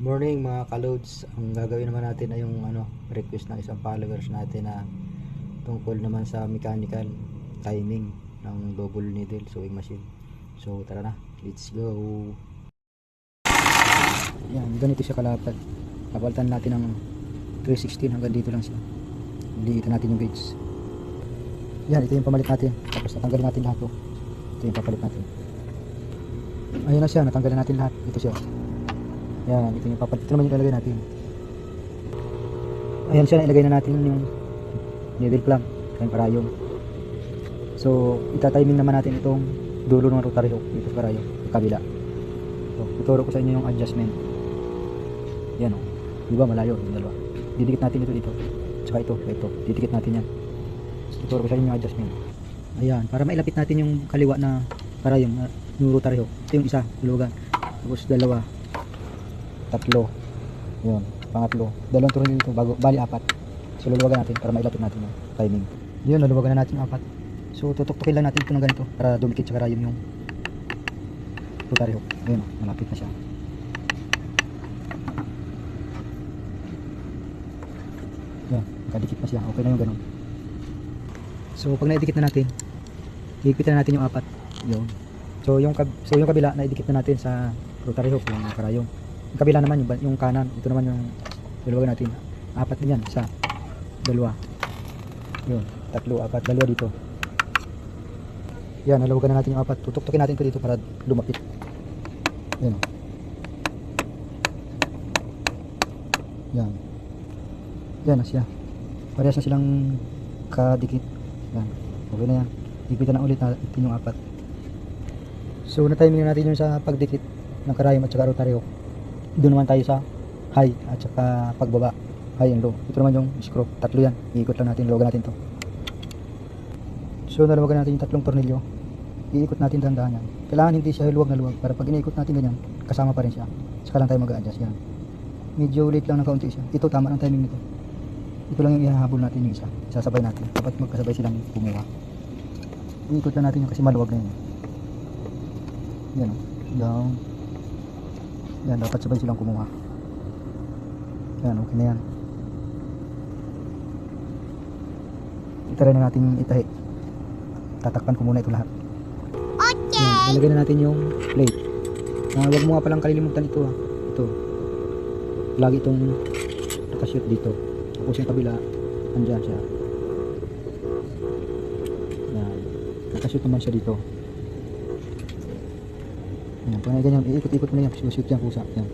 Morning mga kaloads. Ang gagawin naman natin ay yung request ng isang followers natin na tungkol naman sa mechanical timing ng double needle sewing machine. So tara na, let's go. Yan, ganito siya kalapad. Papalitan natin ng 316 hanggang dito lang siya. Liitan natin yung gauge. Yan, ito yung pamalit natin. Tapos natanggalin natin lahat to. Ito yung papalit natin. Ayan na siya, natanggalin natin lahat. Ito siya. Yan, ito yung papalit. Ito naman yung ilalagay natin. Ayan siya, ilagay na natin yung needle plumb, yung karayom. So, itatiming naman natin itong dulo ng rotary hook dito sa karayom, sa kabila. So, ituro ko sa inyo yung adjustment. Yan o, diba malayo yung dalawa. Didikit natin ito dito, tsaka ito, didikit natin yan. Ituro ko sa inyo yung adjustment. Ayan, para mailapit natin yung kaliwa na karayom, yung rotary hook. Ito yung isa, lugan. Tapos dalawa, tatlo, yun, pangatlo, dalawang turno dito bago, bali apat. So luluwagan natin para mailapit natin yung timing. Yun, luluwagan na natin yung apat. So tutok-tukin lang natin ito ng ganito para dumikit sa karayom yung rotary hook. Ayun, malapit na siya. Yan, nakadikit na siya, okay na yung ganun. So pag naidikit na natin, iipitan na natin yung apat. Yun. So yung kabila naidikit na natin sa rotary hook, yung karayom. Yung kabila naman yung kanan, ito naman yung luluwagan natin. Apat din yan, isa, dalawa, yun, tatlo, apat, dalawa dito. Yan, nalawagan na natin yung apat. Tutok-tukin natin ito dito para lumapit. Yan. Yan. Yan na siya. Parehas na silang kadikit. Yan. Okay na yan. Ipitan na ulit natin yung apat. So, na-timing na natin yung sa pagdikit ng karayom at saka rotary hook. Doon naman tayo sa high at saka pagbaba. High and low. Ito naman yung screw. Tatlo yan. Iikot lang natin. Lawagan natin to. So nalawagan natin yung tatlong tornilyo. Iikot natin dahan-dahan yan. Kailangan hindi siya luwag na luwag. Para pag iniikot natin ganyan, kasama pa rin siya. Saka lang tayo mag-a-adjust yan. Medyo late lang ng kaunti siya. Ito tama ang timing nito. Ito lang yung ihahabol natin yung isa. Sasabay natin. Dapat magkasabay silang kumuha. Iikot lang natin yung kasi maluwag na yun. Yan o. Down. Yan, dapat sabay silang kumuha. Yan, okay na yan. Itry na natin itahi. Tatakpan ko muna ito lahat. Okay. Yan, nalagay na natin yung plate. Huwag mo nga palang kalilimutan ito. Ito. Lagi itong nakashoot dito. Tapos yung kabila, andyan siya. Yan. Nakashoot naman siya dito. Yan, pag na ganyan, iikot-ikot mo na yan. Shoot yan kusa. Yan.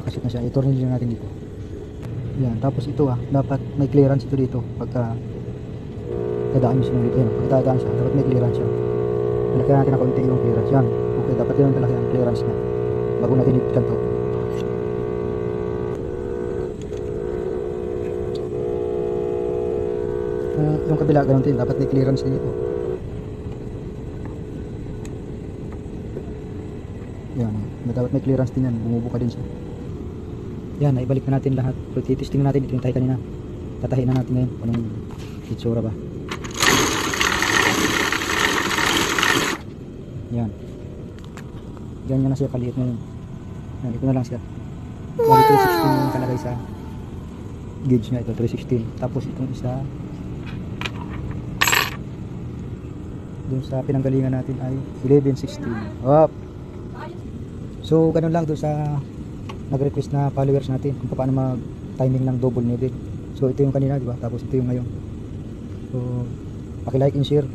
Nakashoot na siya. I-tornilyo natin dito. Yan. Tapos ito dapat may clearance ito dito. Pagka dadaan yung sinulit. Yan. Pagka dadaan siya, dapat may clearance siya. Nalagyan natin na konti yung clearance. Yan. Okay, dapat yun talaga yung clearance niya. Bago natin ipitan to. Yung kabila, ganun din. Dapat may clearance din ito. Yan. Dapat may clearance din yan. Bumubuka din siya. Yan. Naibalik na natin lahat. So, titesting natin ito yung tahi kanina. Tatahin na natin ngayon. Anong itsura ba? Yan. Ganyan na siya kaliit ngayon. Yan. Ito na lang siya. 316 yung kalagay sa gauge niya ito. 316. Tapos itong isa dun sa pinanggalingan natin ay 1116. Up. So ganun lang doon sa nag-request na followers natin kung paano mag-timing ng double needle. So ito yung kanina, di ba? Tapos ito yung ngayon. So paki-like and share.